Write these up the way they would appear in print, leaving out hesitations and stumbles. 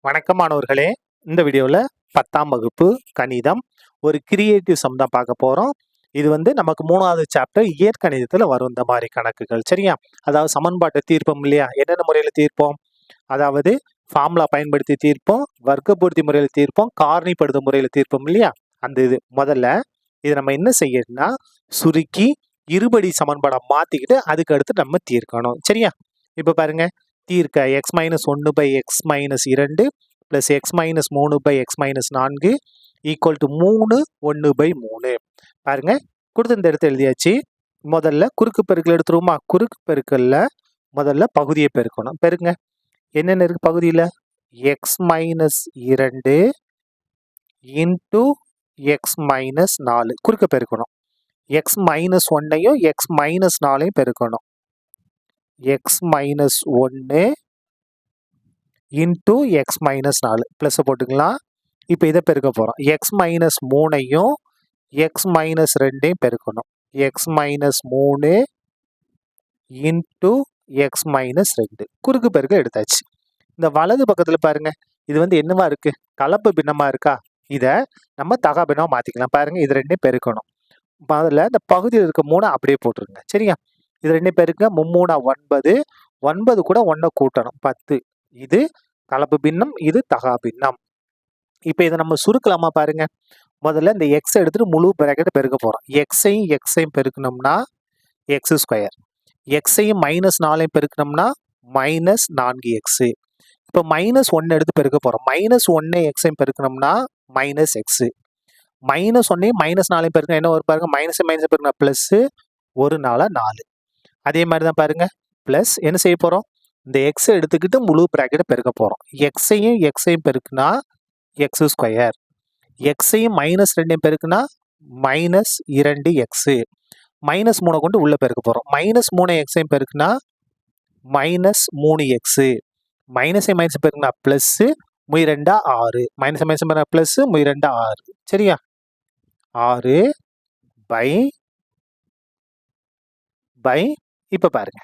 வணக்கம் மாணவர்களே. இந்த வீடியோவில் 10ஆம் வகுப்பு கணிதம் ஒரு கிரியேட்டிவ் சம் தான் பார்க்க போகிறோம். இது நமக்கு 3வது சாப்டர் இயற்கணிதத்தில் வரும் இந்த மாதிரி கணக்குகள். சரியா? அதாவது சமன்பாட்டை தீர்ப்போம் இல்லையா? என்னென்ன முறையில் தீர்ப்போம்? அதாவது ஃபார்முலா பயன்படுத்தி தீர்ப்போம், வர்க்கபூர்த்தி முறையில் தீர்ப்போம், காரணிப்படுத்தும் முறையில் தீர்ப்போம் இல்லையா? அந்த இது முதல்ல இது நம்ம என்ன செய்யணும்னா சுருக்கி இருபடி சமன்பாடை மாற்றிக்கிட்டு அதுக்கு அடுத்து நம்ம தீர்க்கணும். சரியா? இப்போ பாருங்க, தீர்க்க x - 1 / x - 2 + x - 3 / x - 4 = 3 1/3. பாருங்க, கொடுத்த இந்த இடத்த எழுதியாச்சு. முதல்ல குறுக்கு பெருக்கல் எடுத்துருவோமா? குறுக்கு பெருக்கல்ல முதல்ல பகுதியை பெருக்கணும். பெருங்க, என்னென்ன இருக்கு பகுதியில்? x - 2 இன்ட்டு x - 4 குறுக்க பெருக்கணும். x - 1ஐயும் x - 4ஐயும் பெருக்கணும். x - 1 இன்ட்டு x - 4 ப்ளஸ் போட்டுக்கலாம். இப்போ இதை பெருக்க போகிறோம். x - 3ஐயும் x - 2ஐயும் பெருக்கணும். x - 3 இன்ட்டு x - 2 குறுக்கு பெருக்க எடுத்தாச்சு. இந்த வலது பக்கத்தில் பாருங்க, இது என்னவா இருக்கு? கலப்பு பின்னமா இருக்கா? இதை நம்ம தகா பின்னமா மாற்றிக்கலாம். பாருங்க, இது ரெண்டையும் பெருக்கணும். முதல்ல இந்த பகுதியில் இருக்க 3 அப்படியே போட்டுருங்க. சரியா? இது ரெண்டையும் பெருக்க 3 9, 9 கூட 1 கூட்டணும் 10. இது கலப்பு பின்னம், இது தகா பின்னம். இப்போ இதை நம்ம சுருக்கலாமா? பாருங்க, முதல்ல இந்த எக்ஸ் எடுத்துட்டு முழு பிராக்கெட்டை பெருக்க போகிறோம். எக்ஸையும் பெருக்கணும்னா x², எக்ஸையும் -4ஐயும் பெருக்கணும்னா -4x. இப்போ -1 எடுத்து பெருக்க போகிறோம். -1 எக்ஸையும் பெருக்கணும்னா -x. -1ஐயும் -4ஐயும் பெருக்கணும் என்ன வரும் பாருங்க? மைனஸ் பெருக்கணும் ப்ளஸ், 1 4 4. அதே மாதிரி தான் பாருங்க, ப்ளஸ் என்ன செய்ய போகிறோம்? இந்த எக்ஸை எடுத்துக்கிட்டு முழு பிராக்கெட்டை பெருக்க போகிறோம். எக்ஸையும் பெருக்குனா x², எக்ஸையும் -2ஐயும் பெருக்குனா -2x. -3 கொண்டு உள்ள பெருக்க போகிறோம். -3 எக்ஸையும் பெருக்குனா -3x. மைனஸையும் மைனஸ் பெருக்குனா ப்ளஸ், 2 6. மைனஸ் பெருக்குனா ப்ளஸ், 2 6. சரியா? 6 பை இப்போ பாருங்க,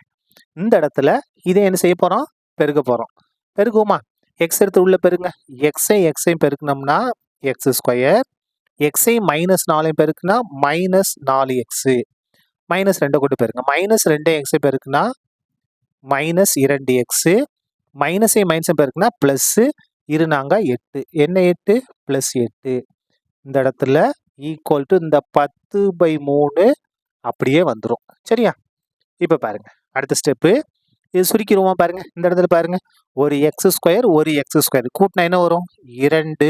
இந்த இடத்துல இதை என்ன செய்ய போகிறோம்? பெருக்க போகிறோம். பெருக்குவோமா? எக்ஸ் எடுத்து உள்ள பெருங்க. எக்ஸையும் பெருக்கணும்னா x², எக்ஸையும் -4ஐயும் பெருக்குனா -4x. -2 கொண்டு பெருங்க. -2 எக்ஸை பெருக்குனா -2x. மைனஸையும் பெருக்குனா ப்ளஸ், 8. என்ன 8? ப்ளஸ் 8. இந்த இடத்துல ஈக்குவல் டு இந்த 10/3 அப்படியே வந்துடும். சரியா? இப்போ பாருங்க, அடுத்த ஸ்டெப்பு இது சுருக்கிடுவோமா? பாருங்க, இந்த இடத்துல பாருங்க, ஒரு x², ஒரு x² கூட்டினா என்ன வரும்? 2x².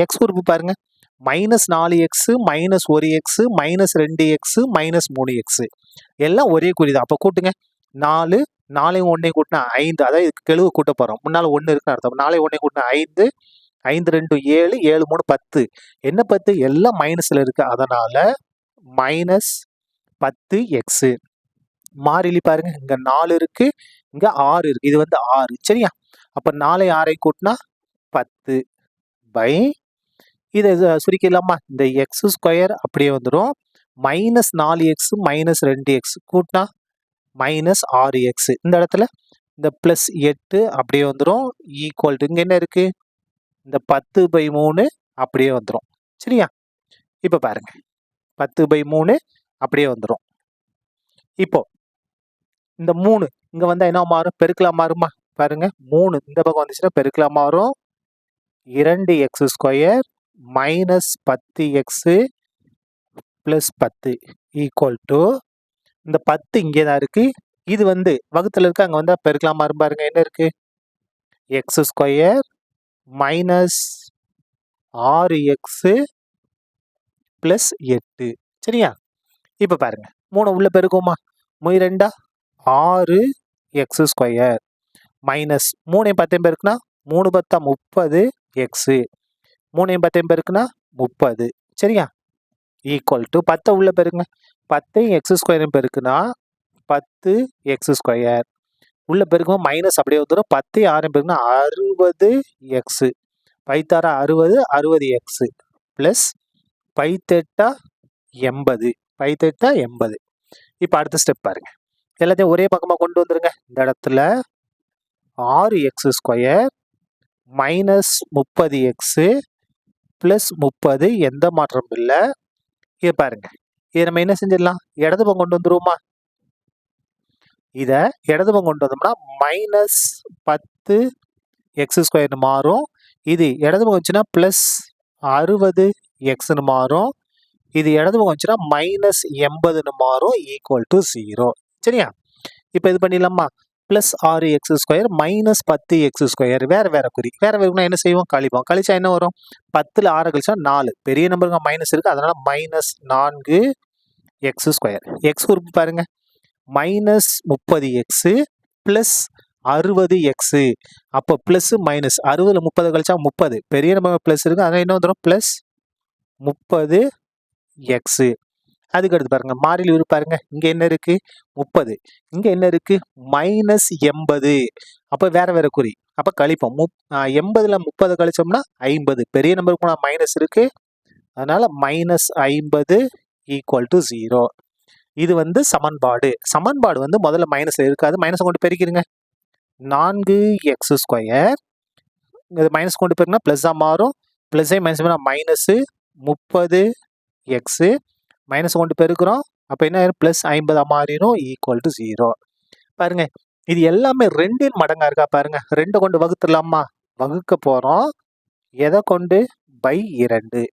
எக்ஸ் உறுப்பு பாருங்க, -4x, -1x, -2x, -3x எல்லாம் ஒரே குறிதான். அப்போ கூட்டுங்க. 4 4ஐயும் 1ஐயும் கூட்டினா 5. அதாவது இதுக்கு கெழுவு கூட்ட போகிறோம். முன்னால் 1 இருக்குன்னு அர்த்தம். 4ஐயும் 1ஐயும் கூட்டினா 5, 5 2 7, 7 3 10. என்ன 10? எல்லாம் மைனஸில் இருக்கு, அதனால -10x. மாறிலி பாருங்க, இங்க 4 இருக்கு, இங்க 6 இருக்கு. இது 6. சரியா? அப்ப 4ஐயும் 6ஐயும் கூட்டினா 10 பை இதை சுருக்கிடலாமா? இந்த x² அப்படியே வந்துடும். -4x, -2x கூட்டினா -6x. இந்த இடத்துல இந்த ப்ளஸ் 8 அப்படியே வந்துடும். ஈக்குவல் டு இங்க என்ன இருக்கு? இந்த 10/3 அப்படியே வந்துடும். சரியா? இப்போ பாருங்க, 10/3 அப்படியே வந்துடும். இப்போ இந்த 3 இங்க என்ன மாறும்? பெருக்கலா மாறுமா? பாருங்க, 3 இந்த பக்கம் வந்துச்சுன்னா பெருக்கலா மாறும். 2x² -10x + 10 ஈக்குவல் டு இந்த 10 இங்கே தான் இருக்கு. இது வகுத்துல இருக்கு, அங்க வந்தா பெருக்கலா மாறும். பாருங்க, என்ன இருக்கு? x² -6x + 8. சரியா? இப்போ பாருங்க, 3 உள்ள பெருக்குமா? 2 6x² மைனஸ் 3ஐயும் 10ஐயும் பெருக்குனா 3 10 30x. 3ஐயும் 10ஐயும் பெருக்குனா 30. சரியா? ஈக்குவல் டு 10 உள்ள பெருக்குங்க. 10ஐயும் x² பெருக்குனா 10x². உள்ள பெருக்கும் மைனஸ் அப்படியே வந்துடும். 10ஐயும் 6ஐயும் பெருக்குனா 60x. 5 6 60x plus 5 80. 5 80. இப்போ அடுத்த ஸ்டெப் பாருங்க, எல்லாத்தையும் ஒரே பக்கமாக கொண்டு வந்துருங்க. இந்த இடத்துல 6x² மைனஸ் 30x ப்ளஸ் 30 எந்த மாற்றமும் இல்லை. இது பாருங்க, இதை நம்ம என்ன செஞ்சிடலாம், இடது பக்கம் கொண்டு வந்துருவோமா? இதை இடது பக்கம் கொண்டு வந்தோம்னா மைனஸ் 10x² மாறும். இது இடது பக்கம் வச்சுன்னா ப்ளஸ் 60xன்னு மாறும். இது இடது பக்கம் வச்சுன்னா மைனஸ் 80ன்னு மாறும், ஈக்குவல் டு 0. சரியா? இப்போ இது பண்ணிடலாமா? Plus 6x² minus 10x². வேற குறி. வேற என்ன செய்வோம்? கழிப்போம். கழிச்சா என்ன வரும்? 10ல் 6 கழிச்சா 4. பெரிய நம்பருக்கு மைனஸ் இருக்கு, அதனால மைனஸ் 4x². எக்ஸ் உறுப்பு பாருங்க, மைனஸ் 30x ப்ளஸ் 60x. அப்போ ப்ளஸ் மைனஸ் 60ல் 30 கழிச்சா 30. பெரிய நம்பர் ப்ளஸ் இருக்கு, அதனால என்ன வந்துடும்? Plus 30x. அதுக்கு அடுத்து பாருங்க, மாறிலி உறுப்பு பாருங்க, இங்க என்ன இருக்கு? 30. இங்க என்ன இருக்கு? மைனஸ் 80. அப்போ வேற குறி. அப்போ கழிப்போம். 80ல் 30 கழிச்சோம்னா 50. பெரிய நம்பருக்கு போனால் மைனஸ் இருக்கு, அதனால மைனஸ் 50 ஈக்குவல் டு 0. இது சமன்பாடு. சமன்பாடு முதல்ல மைனஸ்ல இருக்காது, மைனஸ் கொண்டு பெருக்கிடுங்க. 4x². இது மைனஸ் கொண்டு பெருக்கினா பிளஸ் தான் மாறும். Plus minus minus 30x minus கொண்டு பெருக்கிறோம். அப்போ என்ன ஆயிரும்? ப்ளஸ் 50 மாறிடும், ஈக்குவல் டு 0. பாருங்க, இது எல்லாமே 2 மடங்கா இருக்கா பாருங்க. 2 கொண்டு வகுத்துடலாமா? வகுக்க போறோம். எதை கொண்டு? பை 2.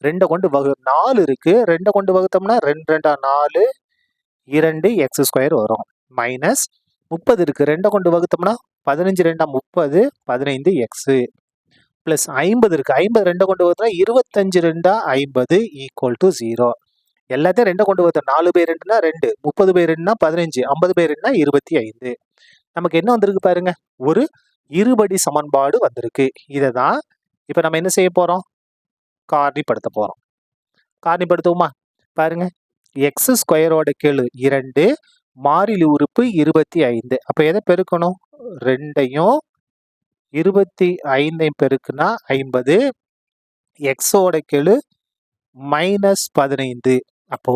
2 கொண்டு 4 இருக்கு, 2 கொண்டு வகுத்தோம்னா 2 2 4, 2x² வரும். மைனஸ் 30 இருக்கு, 2 கொண்டு வகுத்தோம்னா 15 2 30, 15x. பிளஸ் 50 இருக்கு, 50 2 கொண்டு வகுத்தோம்னா 25 2 50 ஈக்குவல் டு 0. எல்லாத்தையும் 2 கொண்டு வகுத்தோம். 4 பை 2னா 2, 30 பை 2னா 15, 50 பை 2னா 25. நமக்கு என்ன வந்திருக்கு பாருங்க? ஒரு இருபடி சமன்பாடு வந்திருக்கு. இதை தான் இப்போ நம்ம என்ன செய்ய போறோம்? காரணிப்படுத்த போறோம். காரணிப்படுத்துவோமா? பாருங்க, x² கீழ் 2, மாறிலி உறுப்பு 25. அப்போ எதை பெருக்கணும்? 2யும் 25 பெருக்குனா 50. எக்ஸோட கீழ் மைனஸ் 15. அப்போ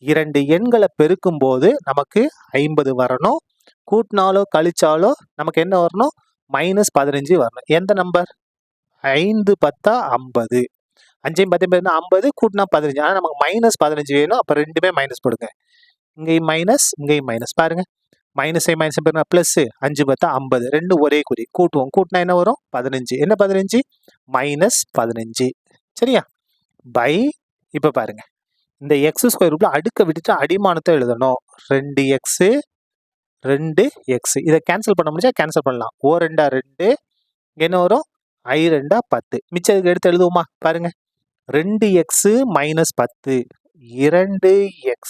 2 எண்களை பெருக்கும் போது நமக்கு 50 வரணும். கூட்டினாலோ கழிச்சாலோ நமக்கு என்ன வரணும்? மைனஸ் 15 வரணும். எந்த நம்பர்? 5 10 50. 5 10 50, கூட்டினா 15. ஆனால் நமக்கு மைனஸ் 15 வேணும். அப்போ ரெண்டுமே மைனஸ் போடுங்க. இங்கேயும் மைனஸ், இங்கேயும் மைனஸ். பாருங்க, மைனஸ் பெருனா பிளஸ், 5 10 50. ரெண்டு ஒரே குறி. கூட்டுவோம். கூட்டினா என்ன வரும்? 15. என்ன 15? மைனஸ் 15. சரியா? பை, இப்போ பாருங்க, இந்த x² ரூப்ல அடுக்க விட்டுட்டு அடிமானத்தை எழுதணும். 2x 2x. இதை கேன்சல் பண்ண முடிஞ்சா கேன்சல் பண்ணலாம். ஓ 2 2, என்ன வரும்? I 2 10. மிச்சத்துக்கு எடுத்து எழுதுவோமா? பாருங்க, 2x minus 10, 2x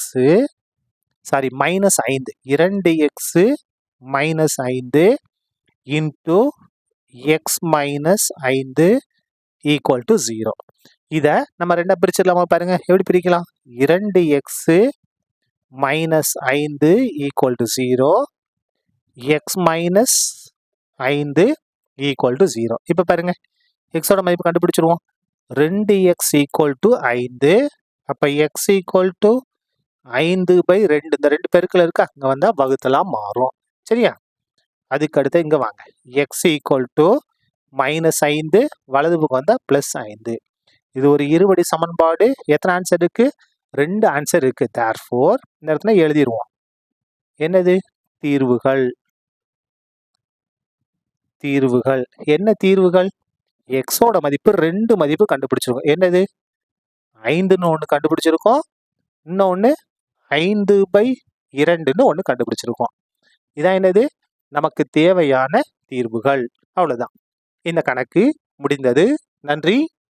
sorry minus 5, 2x minus 5 into X minus 5 equal to 0. இதை நம்ம ரெண்டா பிரிச்சிடலாமா? பாருங்க, எப்படி பிரிக்கலாம்? 2x minus 5 equal to 0, X minus 5 equal to 0. இப்போ பாருங்க, எக்ஸோட மதிப்பு கண்டுபிடிச்சிருவோம். 2x equal to 5. அப்போ எக்ஸ் ஈக்குவல் டு 5 பை 2. இந்த 2 பெருக்கில் இருக்கா, அங்கே வந்தால் வகுத்தலாம் மாறும். சரியா? அதுக்கு அடுத்து இங்கே வாங்க, எக்ஸ் ஈக்குவல் டு மைனஸ் 5, வலது பக்கம் வந்தால் ப்ளஸ் 5. இது ஒரு இருபடி சமன்பாடு. எத்தனை ஆன்சர் இருக்கு? 2 ஆன்சர் இருக்கு. தேர்ஃபோர் இந்த இடத்துல எழுதிடுவோம். என்னது? தீர்வுகள். தீர்வுகள் என்ன தீர்வுகள்? எக்ஸோட மதிப்பு 2 மதிப்பு கண்டுபிடிச்சிருக்கோம். என்னது? 5ன்னு ஒன்று கண்டுபிடிச்சிருக்கோம், இன்னொன்று 5 பை 2ன்னு ஒன்று கண்டுபிடிச்சிருக்கோம். இதான் என்னது? நமக்கு தேவையான தீர்வுகள். அவ்வளோதான். இந்த கணக்கு முடிந்தது. நன்றி.